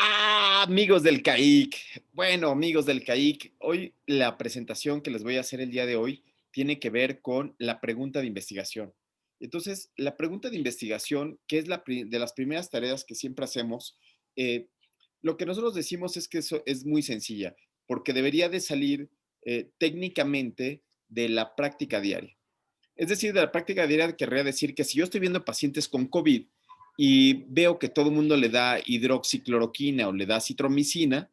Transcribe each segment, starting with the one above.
Amigos del CAIC. Bueno, amigos del CAIC, hoy la presentación que les voy a hacer el día de hoy tiene que ver con la pregunta de investigación. Entonces, la pregunta de investigación, que es de las primeras tareas que siempre hacemos, eh, lo que nosotros decimos es que eso es muy sencilla, porque debería de salir técnicamente de la práctica diaria. Es decir, de la práctica diaria querría decir que si yo estoy viendo pacientes con COVID y veo que todo el mundo le da hidroxicloroquina o le da citromicina,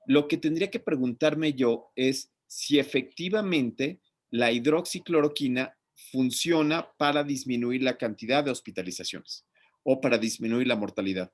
lo que tendría que preguntarme yo es si efectivamente la hidroxicloroquina funciona para disminuir la cantidad de hospitalizaciones o para disminuir la mortalidad.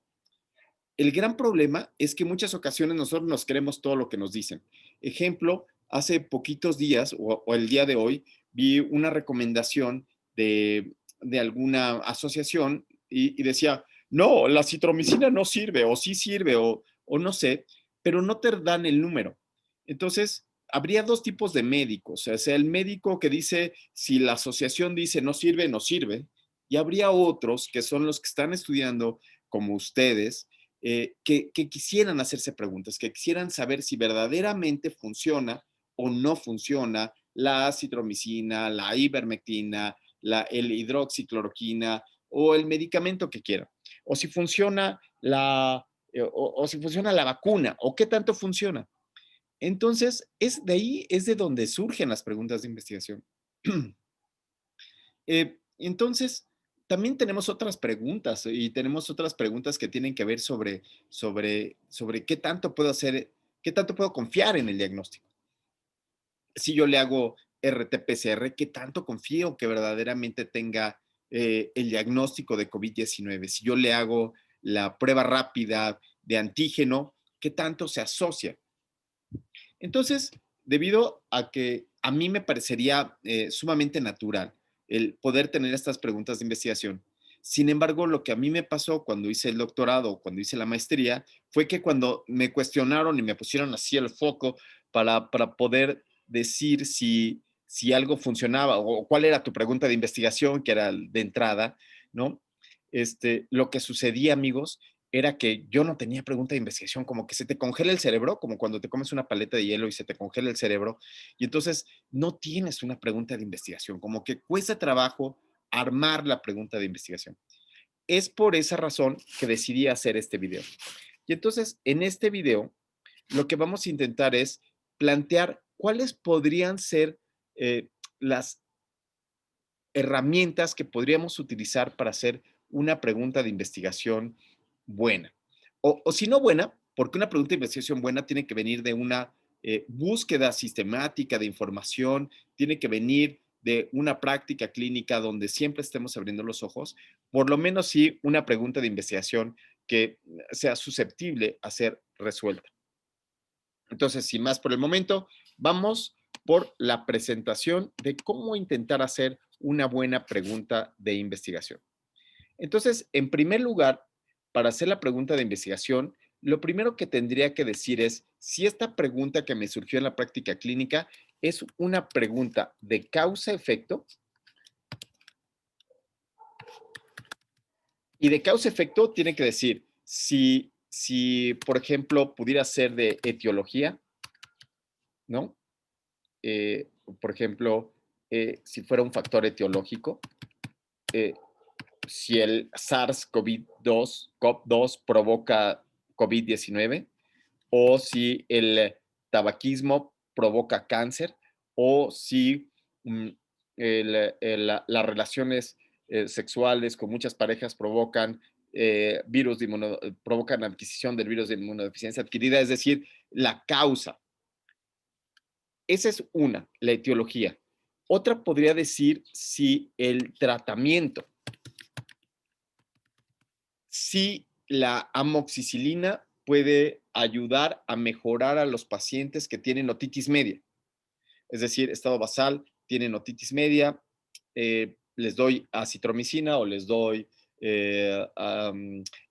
El gran problema es que en muchas ocasiones nosotros nos creemos todo lo que nos dicen. Ejemplo, hace poquitos días o el día de hoy vi una recomendación de alguna asociación y decía, no, la citromicina no sirve o sí sirve o no sé, pero no te dan el número. Entonces, habría dos tipos de médicos. O sea, el médico que dice, si la asociación dice no sirve, no sirve. Y habría otros que son los que están estudiando como ustedes, que quisieran hacerse preguntas, que quisieran saber si verdaderamente funciona o no funciona la citromicina, la ivermectina, el hidroxicloroquina o el medicamento que quieran. O si funciona o si funciona la vacuna o qué tanto funciona. Entonces, de ahí es de donde surgen las preguntas de investigación. Entonces, también tenemos otras preguntas y tenemos otras preguntas que tienen que ver sobre qué tanto puedo hacer, qué tanto puedo confiar en el diagnóstico. Si yo le hago RT-PCR, ¿qué tanto confío que verdaderamente tenga el diagnóstico de COVID-19? Si yo le hago la prueba rápida de antígeno, ¿qué tanto se asocia? Entonces, debido a que a mí me parecería sumamente natural el poder tener estas preguntas de investigación. Sin embargo, lo que a mí me pasó cuando hice el doctorado, cuando hice la maestría, fue que cuando me cuestionaron y me pusieron así el foco para poder decir si algo funcionaba o cuál era tu pregunta de investigación, que era de entrada, ¿no? Lo que sucedía, amigos, era que yo no tenía pregunta de investigación, como que se te congela el cerebro, como cuando te comes una paleta de hielo y se te congela el cerebro, y entonces no tienes una pregunta de investigación, como que cuesta trabajo armar la pregunta de investigación. Es por esa razón que decidí hacer este video. Y entonces, en este video, lo que vamos a intentar es plantear cuáles podrían ser las herramientas que podríamos utilizar para hacer una pregunta de investigación buena. O si no buena, porque una pregunta de investigación buena tiene que venir de una búsqueda sistemática de información, tiene que venir de una práctica clínica donde siempre estemos abriendo los ojos, por lo menos sí una pregunta de investigación que sea susceptible a ser resuelta. Entonces, sin más por el momento, vamos por la presentación de cómo intentar hacer una buena pregunta de investigación. Entonces, en primer lugar, para hacer la pregunta de investigación, lo primero que tendría que decir es si esta pregunta que me surgió en la práctica clínica es una pregunta de causa-efecto. Y de causa-efecto tiene que decir si, por ejemplo, pudiera ser de etiología, ¿no? Por ejemplo, si fuera un factor etiológico, eh, si el SARS-CoV-2 provoca COVID-19, o si el tabaquismo provoca cáncer, o si mm, las relaciones sexuales con muchas parejas provocan provocan adquisición del virus de inmunodeficiencia adquirida, es decir, la causa. Esa es una, la etiología. Otra podría decir si el tratamiento, si la amoxicilina puede ayudar a mejorar a los pacientes que tienen otitis media. Es decir, estado basal, tienen otitis media, les doy acitromicina o les doy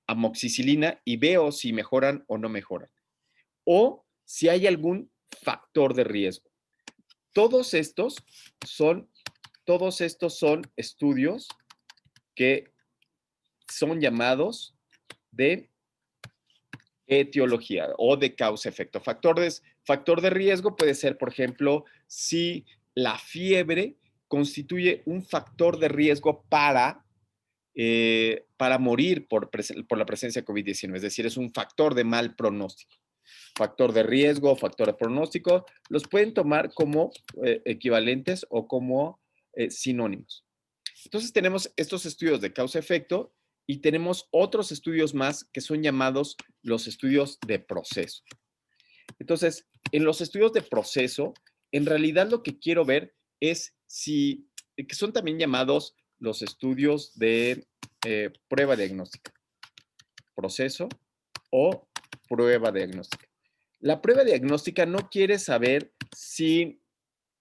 amoxicilina y veo si mejoran o no mejoran. O si hay algún factor de riesgo. Todos estos son, todos estos son estudios que son llamados de etiología o de causa-efecto. Factor de riesgo puede ser, por ejemplo, si la fiebre constituye un factor de riesgo para morir por la presencia de COVID-19, es decir, es un factor de mal pronóstico. Factor de riesgo, factor de pronóstico, los pueden tomar como equivalentes o como sinónimos. Entonces tenemos estos estudios de causa-efecto y tenemos otros estudios más que son llamados los estudios de proceso. Entonces, en los estudios de proceso, en realidad lo que quiero ver es si, que son también llamados los estudios de prueba diagnóstica, proceso o prueba diagnóstica. La prueba diagnóstica no quiere saber si,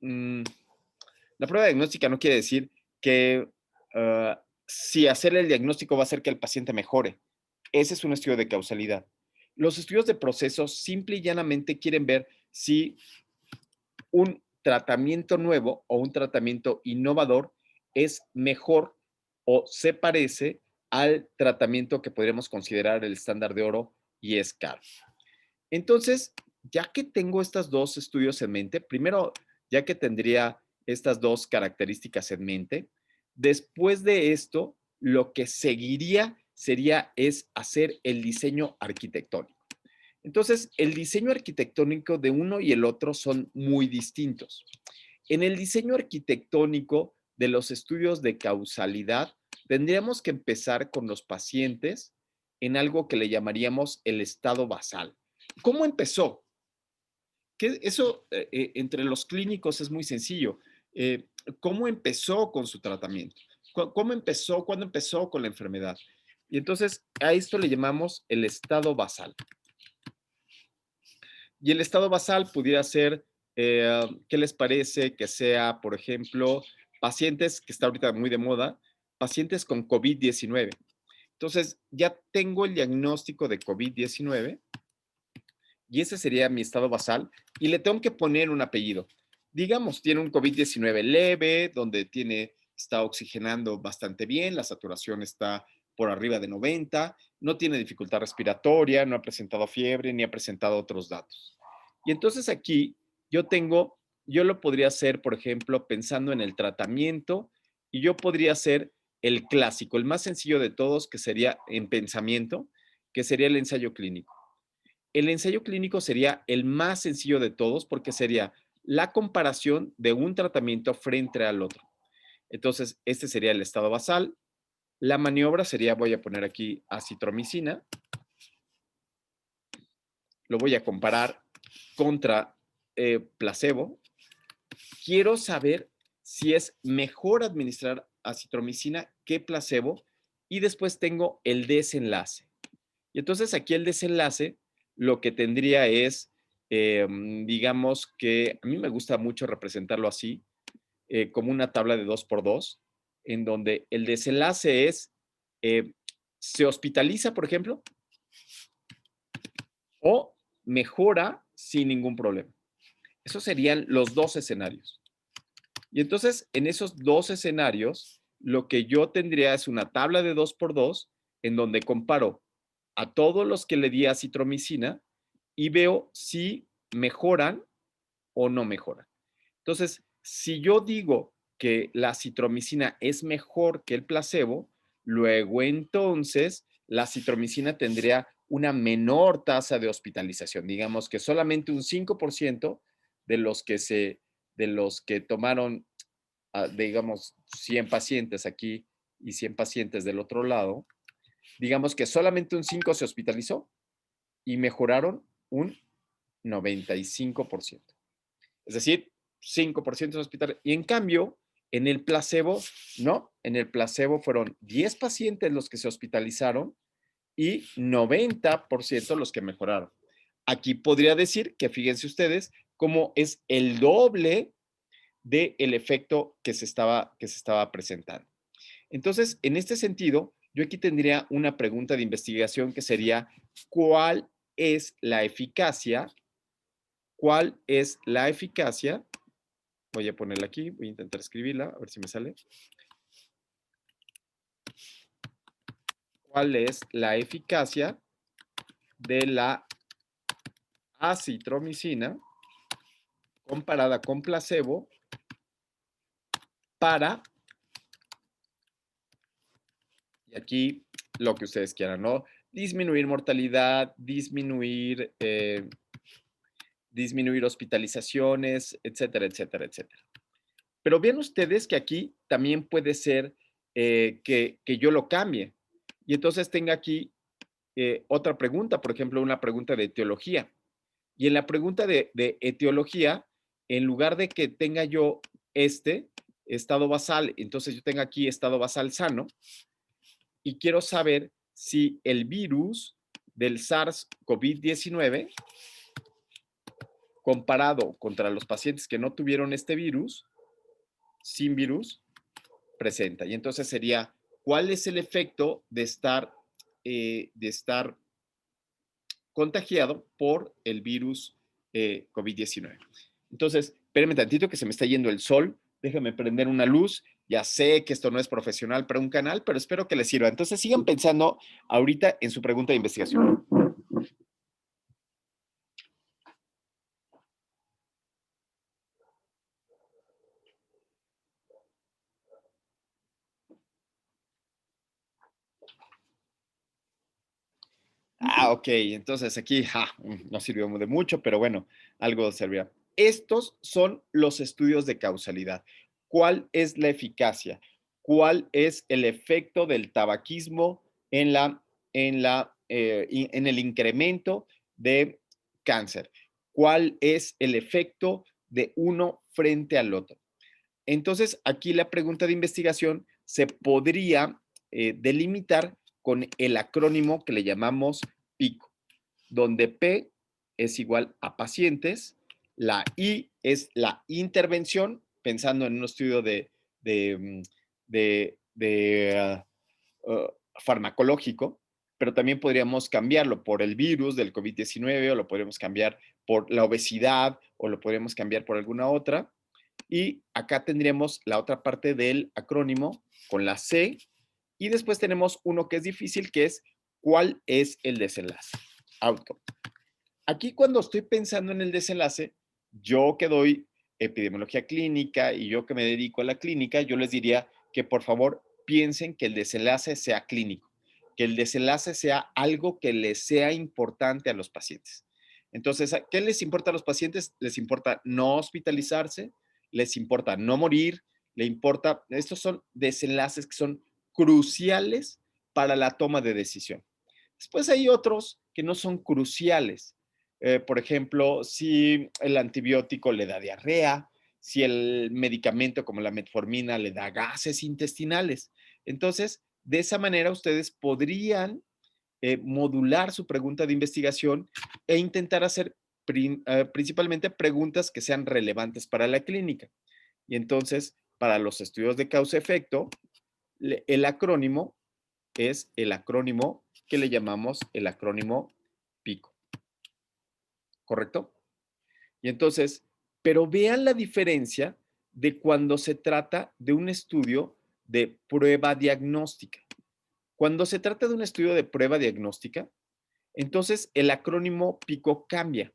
la prueba diagnóstica no quiere decir que si hacer el diagnóstico va a hacer que el paciente mejore. Ese es un estudio de causalidad. Los estudios de proceso simple y llanamente quieren ver si un tratamiento nuevo o un tratamiento innovador es mejor o se parece al tratamiento que podríamos considerar el estándar de oro y es caro. Entonces, ya que tengo estos dos estudios en mente, primero, ya que tendría estas dos características en mente, después de esto, lo que seguiría es hacer el diseño arquitectónico. Entonces, el diseño arquitectónico de uno y el otro son muy distintos. En el diseño arquitectónico de los estudios de causalidad, tendríamos que empezar con los pacientes en algo que le llamaríamos el estado basal. ¿Cómo empezó? Que eso entre los clínicos es muy sencillo. ¿Cómo empezó con su tratamiento? ¿Cómo empezó? ¿Cuándo empezó con la enfermedad? Y entonces a esto le llamamos el estado basal. Y el estado basal pudiera ser, ¿qué les parece que sea, por ejemplo, pacientes, que está ahorita muy de moda, pacientes con COVID-19? Entonces, ya tengo el diagnóstico de COVID-19 y ese sería mi estado basal y le tengo que poner un apellido. Digamos, tiene un COVID-19 leve, donde está oxigenando bastante bien, la saturación está por arriba de 90, no tiene dificultad respiratoria, no ha presentado fiebre, ni ha presentado otros datos. Y entonces aquí yo lo podría hacer, por ejemplo, pensando en el tratamiento, y yo podría hacer el clásico, el más sencillo de todos, que sería en pensamiento, que sería el ensayo clínico. El ensayo clínico sería el más sencillo de todos porque sería la comparación de un tratamiento frente al otro. Entonces, este sería el estado basal. La maniobra sería, voy a poner aquí acitromicina, lo voy a comparar contra placebo. Quiero saber si es mejor administrar acitromicina que placebo y después tengo el desenlace. Y entonces aquí el desenlace lo que tendría es, digamos que a mí me gusta mucho representarlo así, como una tabla de 2 por 2, en donde el desenlace es, se hospitaliza, por ejemplo, o mejora sin ningún problema. Esos serían los dos escenarios. Y entonces, en esos dos escenarios, lo que yo tendría es una tabla de 2 por 2 en donde comparo a todos los que le di acitromicina y veo si mejoran o no mejoran. Entonces, si yo digo que la acitromicina es mejor que el placebo, luego entonces la acitromicina tendría una menor tasa de hospitalización. Digamos que solamente un 5% de los que tomaron, digamos, 100 pacientes aquí y 100 pacientes del otro lado, digamos que solamente un 5 se hospitalizó y mejoraron un 95%. Es decir, 5% de hospital. Y en cambio, en el placebo, no, en el placebo fueron 10 pacientes los que se hospitalizaron y 90% los que mejoraron. Aquí podría decir que fíjense ustedes cómo es el doble del efecto que se estaba presentando. Entonces, en este sentido, yo aquí tendría una pregunta de investigación que sería, ¿cuál es la eficacia? ¿Cuál es la eficacia? Voy a ponerla aquí, voy a intentar escribirla, a ver si me sale. ¿Cuál es la eficacia de la acitromicina comparada con placebo para, y aquí lo que ustedes quieran, ¿no? Disminuir mortalidad, disminuir hospitalizaciones, etcétera, etcétera, etcétera. Pero vean ustedes que aquí también puede ser que yo lo cambie. Y entonces tenga aquí otra pregunta, por ejemplo, una pregunta de etiología. Y en la pregunta de etiología, en lugar de que tenga yo este estado basal, entonces yo tengo aquí estado basal sano y quiero saber si el virus del SARS-CoV-19 comparado contra los pacientes que no tuvieron este virus, sin virus, presenta. Y entonces sería, ¿cuál es el efecto de estar contagiado por el virus COVID-19? Entonces, espérenme tantito que se me está yendo el sol. Déjame prender una luz. Ya sé que esto no es profesional para un canal, pero espero que les sirva. Entonces, sigan pensando ahorita en su pregunta de investigación. Ok, entonces aquí no sirvió de mucho, pero bueno, algo servirá. Estos son los estudios de causalidad. ¿Cuál es la eficacia? ¿Cuál es el efecto del tabaquismo en el incremento de cáncer? ¿Cuál es el efecto de uno frente al otro? Entonces, aquí la pregunta de investigación se podría delimitar con el acrónimo que le llamamos PICO, donde P es igual a pacientes, la I es la intervención, pensando en un estudio de farmacológico, pero también podríamos cambiarlo por el virus del COVID-19 o lo podríamos cambiar por la obesidad o lo podríamos cambiar por alguna otra. Y acá tendríamos la otra parte del acrónimo con la C. Y después tenemos uno que es difícil, que es ¿cuál es el desenlace? Outcome. Aquí cuando estoy pensando en el desenlace, yo que doy epidemiología clínica y yo que me dedico a la clínica, yo les diría que por favor piensen que el desenlace sea clínico, que el desenlace sea algo que les sea importante a los pacientes. Entonces, ¿qué les importa a los pacientes? Les importa no hospitalizarse, les importa no morir, le importa, estos son desenlaces que son cruciales para la toma de decisión. Después hay otros que no son cruciales. Por ejemplo, si el antibiótico le da diarrea, si el medicamento como la metformina le da gases intestinales. Entonces, de esa manera ustedes podrían modular su pregunta de investigación e intentar hacer principalmente preguntas que sean relevantes para la clínica. Y entonces, para los estudios de causa-efecto, el acrónimo es el acrónimo que le llamamos el acrónimo PICO, ¿correcto? Y entonces, pero vean la diferencia de cuando se trata de un estudio de prueba diagnóstica. Cuando se trata de un estudio de prueba diagnóstica, entonces el acrónimo PICO cambia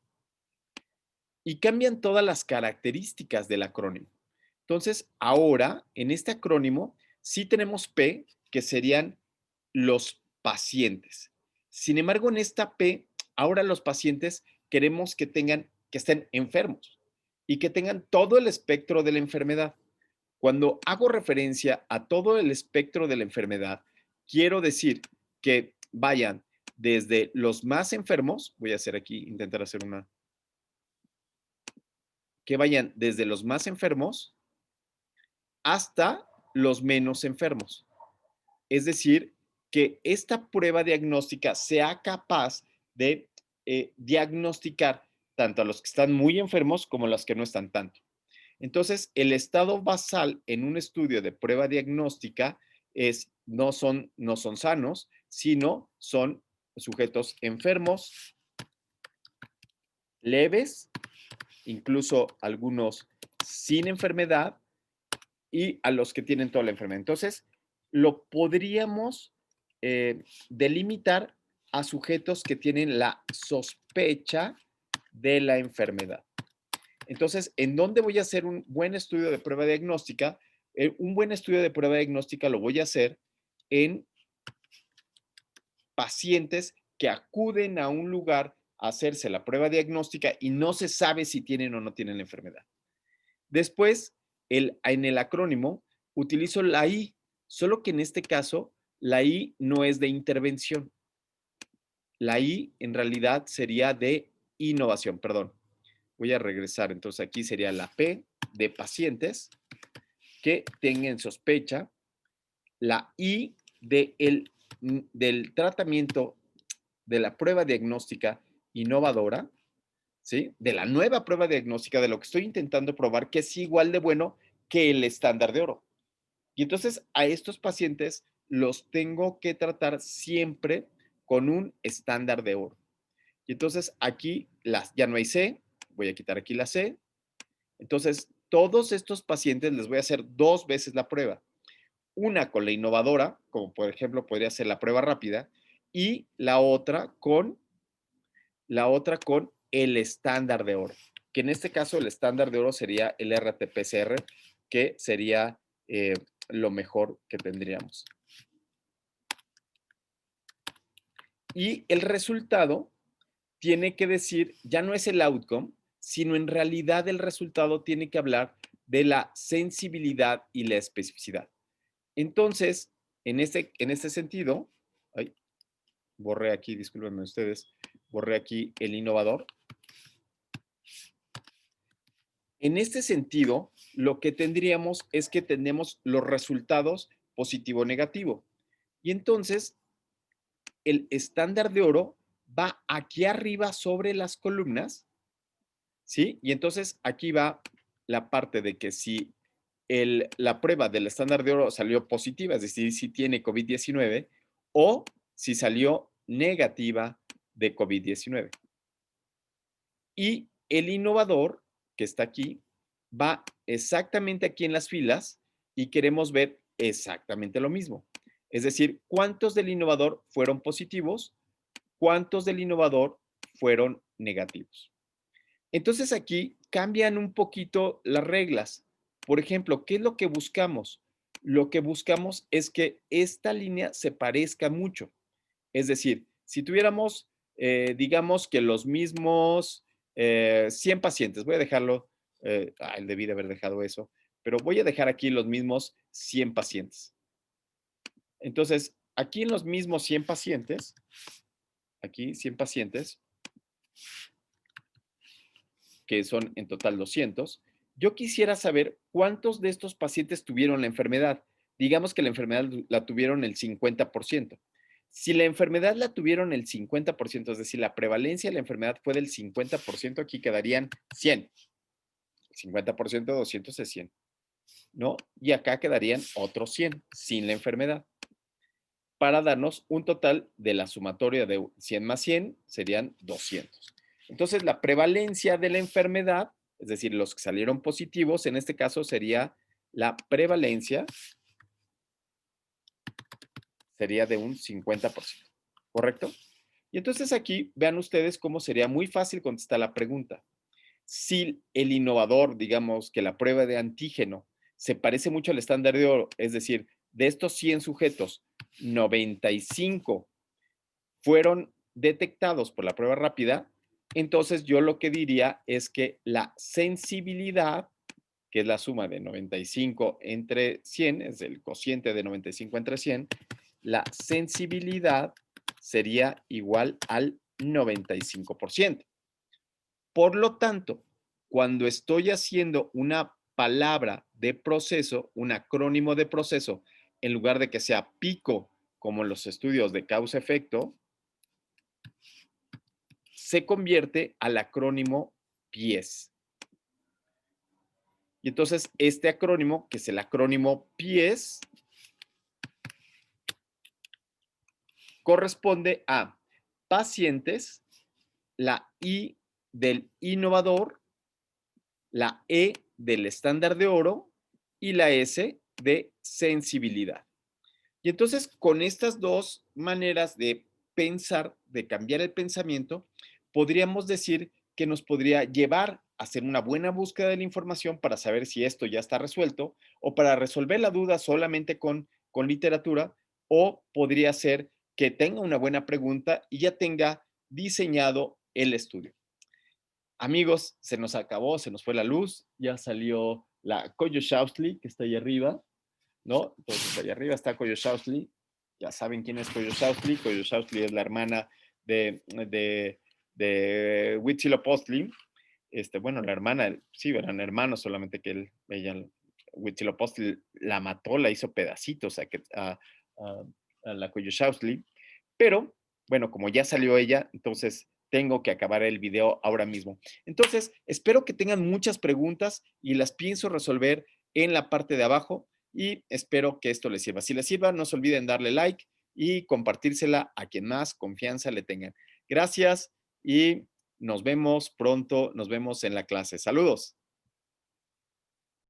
y cambian todas las características del acrónimo. Entonces, ahora en este acrónimo sí tenemos P, que serían los pacientes. Sin embargo, en esta P, ahora los pacientes queremos que estén enfermos y que tengan todo el espectro de la enfermedad. Cuando hago referencia a todo el espectro de la enfermedad, quiero decir que vayan desde los más enfermos, voy a hacer aquí, intentar hacer que vayan desde los más enfermos hasta los menos enfermos. Es decir, que esta prueba diagnóstica sea capaz de diagnosticar tanto a los que están muy enfermos como a los que no están tanto. Entonces, el estado basal en un estudio de prueba diagnóstica no son sanos, sino son sujetos enfermos, leves, incluso algunos sin enfermedad y a los que tienen toda la enfermedad. Entonces, lo podríamos delimitar a sujetos que tienen la sospecha de la enfermedad. Entonces, ¿en dónde voy a hacer un buen estudio de prueba diagnóstica? Un buen estudio de prueba diagnóstica lo voy a hacer en pacientes que acuden a un lugar a hacerse la prueba diagnóstica y no se sabe si tienen o no tienen la enfermedad. Después, en el acrónimo, utilizo la I, solo que en este caso, la I no es de intervención. La I en realidad sería de innovación, perdón. Voy a regresar, entonces aquí sería la P de pacientes que tengan sospecha, la I del tratamiento de la prueba diagnóstica innovadora, ¿sí? De la nueva prueba diagnóstica, de lo que estoy intentando probar, que es igual de bueno que el estándar de oro. Y entonces a estos pacientes los tengo que tratar siempre con un estándar de oro. Y entonces aquí ya no hay C, voy a quitar aquí la C. Entonces, todos estos pacientes les voy a hacer 2 veces la prueba. Una con la innovadora, como por ejemplo podría ser la prueba rápida, y la otra con el estándar de oro, que en este caso el estándar de oro sería el RT-PCR, que sería lo mejor que tendríamos. Y el resultado tiene que decir, ya no es el outcome, sino en realidad el resultado tiene que hablar de la sensibilidad y la especificidad. Entonces, en este sentido, ay, borré aquí, discúlpenme ustedes, borré aquí el innovador. En este sentido, lo que tendríamos es que tenemos los resultados positivo-negativo. Y entonces, el estándar de oro va aquí arriba sobre las columnas, ¿sí? Y entonces aquí va la parte de que si la prueba del estándar de oro salió positiva, es decir, si tiene COVID-19, o si salió negativa de COVID-19. Y el innovador, que está aquí, va exactamente aquí en las filas y queremos ver exactamente lo mismo. Es decir, cuántos del innovador fueron positivos, cuántos del innovador fueron negativos. Entonces aquí cambian un poquito las reglas. Por ejemplo, ¿qué es lo que buscamos? Lo que buscamos es que esta línea se parezca mucho. Es decir, si tuviéramos, digamos que los mismos 100 pacientes, voy a dejarlo, debí de haber dejado eso, pero voy a dejar aquí los mismos 100 pacientes. Entonces, aquí en los mismos 100 pacientes, aquí 100 pacientes, que son en total 200, yo quisiera saber cuántos de estos pacientes tuvieron la enfermedad. Digamos que la enfermedad la tuvieron el 50%. Si la enfermedad la tuvieron el 50%, es decir, la prevalencia de la enfermedad fue del 50%, aquí quedarían 100. 50% de 200 es 100, ¿no? Y acá quedarían otros 100 sin la enfermedad, para darnos un total de la sumatoria de 100 más 100 serían 200. Entonces, la prevalencia de la enfermedad, es decir, los que salieron positivos, en este caso sería la prevalencia, sería de un 50%, ¿correcto? Y entonces aquí vean ustedes cómo sería muy fácil contestar la pregunta. Si el innovador, digamos que la prueba de antígeno, se parece mucho al estándar de oro, es decir, de estos 100 sujetos, 95 fueron detectados por la prueba rápida, entonces yo lo que diría es que la sensibilidad, que es la suma de 95 entre 100, es el cociente de 95 entre 100, la sensibilidad sería igual al 95%. Por lo tanto, cuando estoy haciendo una palabra de proceso, un acrónimo de proceso, en lugar de que sea pico, como en los estudios de causa-efecto, se convierte al acrónimo PIES. Y entonces este acrónimo, que es el acrónimo PIES, corresponde a pacientes, la I del innovador, la E del estándar de oro y la S de sensibilidad. Y entonces con estas dos maneras de pensar, de cambiar el pensamiento, podríamos decir que nos podría llevar a hacer una buena búsqueda de la información para saber si esto ya está resuelto o para resolver la duda solamente con literatura, o podría ser que tenga una buena pregunta y ya tenga diseñado el estudio. Amigos, se nos acabó, se nos fue la luz, ya salió la Koyo Shaustli, que está ahí arriba, ¿no? Entonces, ahí arriba está Koyo Shaustli. Ya saben quién es Koyo Shaustli. Koyo Shaustli es la hermana de Huitzilopochtli. Bueno, la hermana, sí, eran hermanos, solamente que Huitzilopochtli la mató, la hizo pedacitos a, a la Koyo Shaustli. Pero, bueno, como ya salió ella, entonces tengo que acabar el video ahora mismo. Entonces, espero que tengan muchas preguntas y las pienso resolver en la parte de abajo y espero que esto les sirva. Si les sirva, no se olviden darle like y compartírsela a quien más confianza le tengan. Gracias y nos vemos pronto, nos vemos en la clase. Saludos.